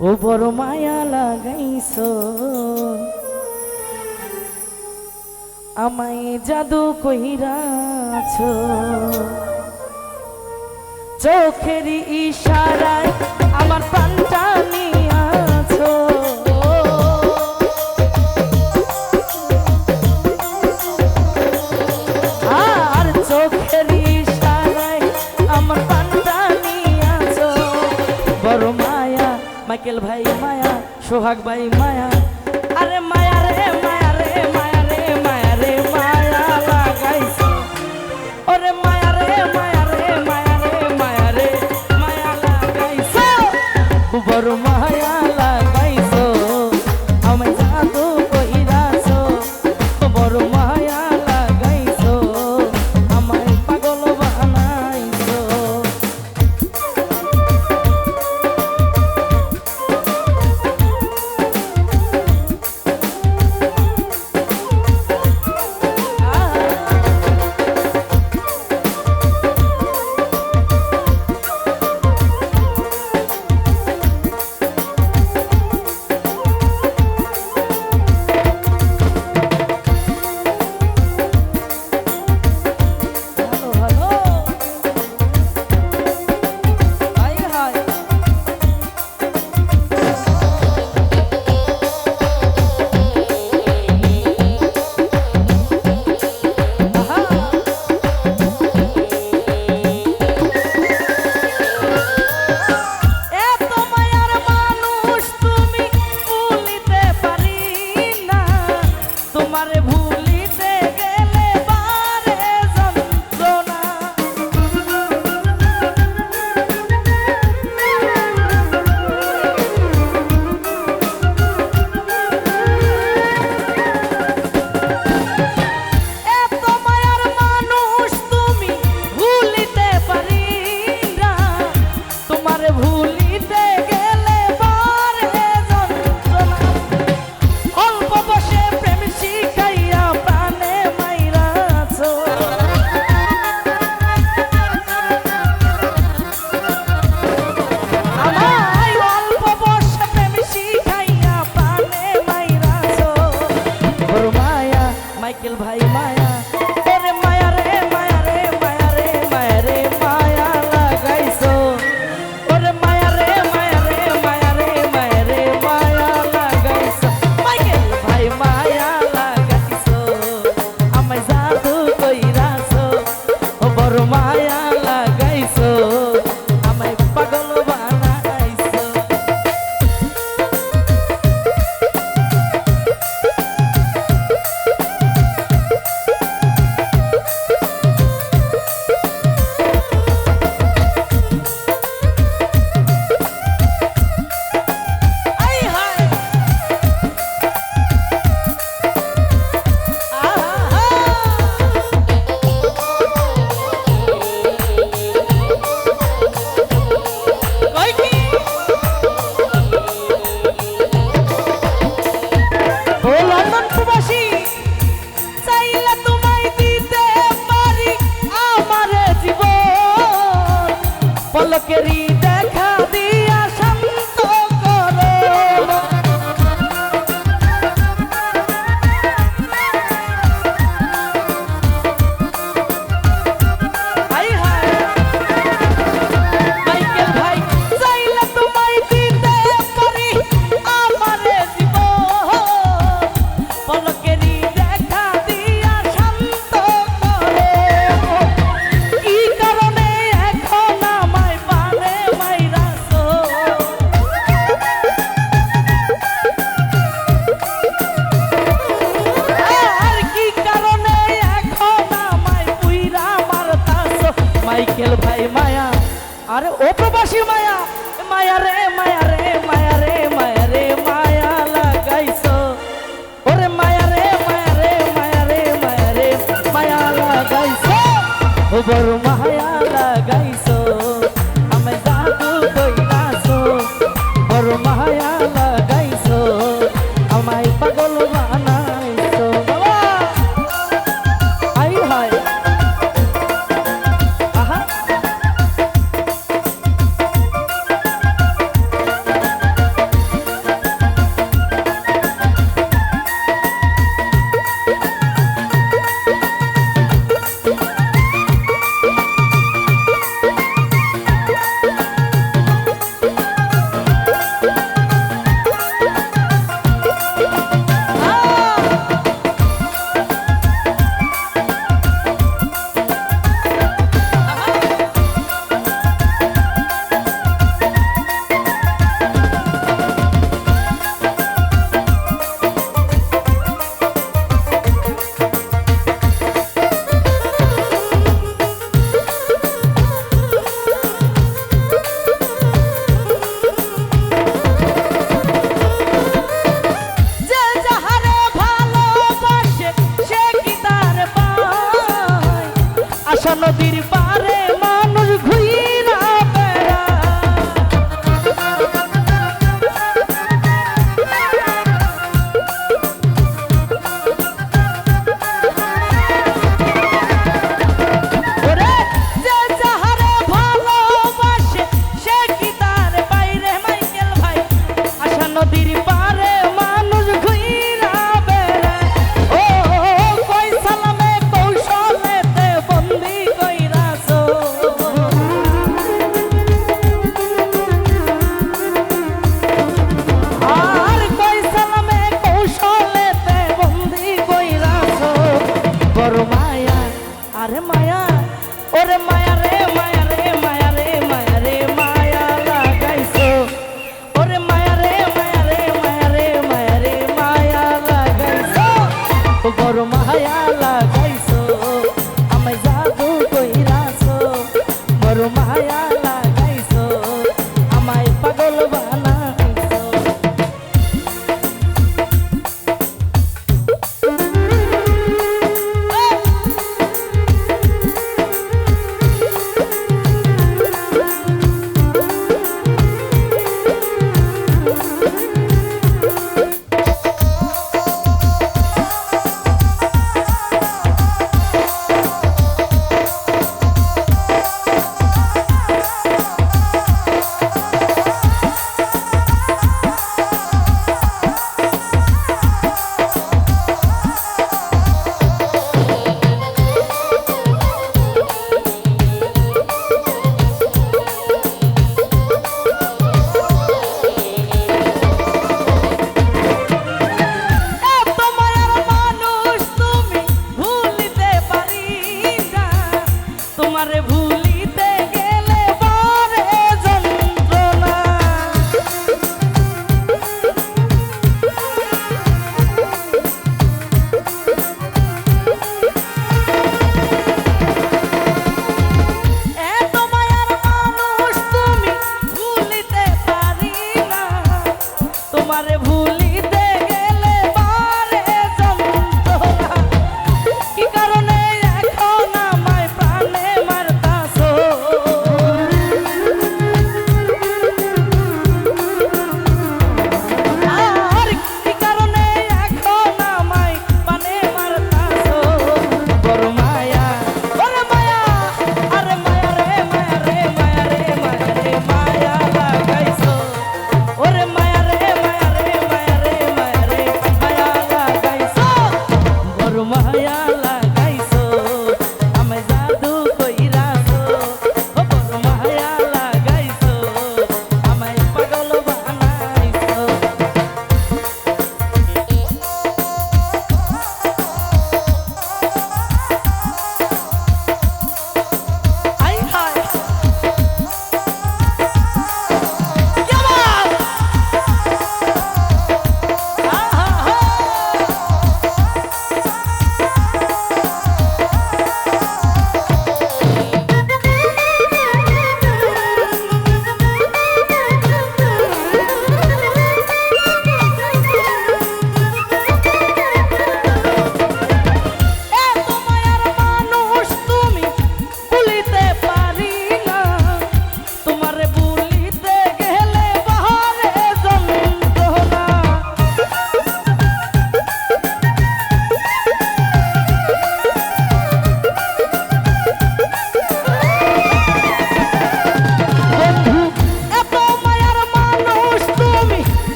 ও বড় মায়া লাগাইছো আমায় জাদু কইরাছো চোখের ইশারায় আমার প্রাণটা নিয়াছো আর চোখের ইশারায় আমার প্রাণটা নিয়াছো বড় মায়া মাইকেল ভাই মায়া সোহাগ ভাই মায়া আরে মায়া রে মায়া রে মায়া রে মায়া রে মায়া লাগাইছো ওরে মায়া রে মায়া রে মায়া রে মায়া রে মায়া লাগাইছো বড় মায়া লাগাইছো আমায় জাদু কইরাছো বড় মায়া লাগাইছো আমায় পাগল বানাইছো মাইকেল ভাই মায়া ওরে মায়া রে মায়া রে মায়া রে মায়া রে মায়া লাগাইছো ওরে মায়া রে মায়া রে মায়া রে মায়া রে মায়া লাগাইছো মাইকেল ভাই মায়া লাগাইছো আমায় জাদু কইরাছো ও বড় মায়া লাগাইছো আমায় পাগল বানাইছো পলকেরই দেখা দিয়া শান্ত করো হাই হাই মাইকেল ভাই চাইলে তোমায় দিতে পারি আমারে জীবন পলকেরই দেখা দিয়া শান্ত করো কি কারণে এখন আমায় পারে মাইরাছো আর কি কারণে এখন আমায় পুইরা মারতাছো মাইকেল ভাই মায়া আরে ও প্রবাসী মায়া মায়া রে মায়া রে মায়া রে মায়া রে মায়া লাগাইছো ওরে মায়া রে মায়া রে মায়া রে মায়া রে মায়া লাগাইছো ও বড় মায়া লাগাইছো আমায় জাদু কইরাছো বড় মায়া লাগাইছো আমায় পাগল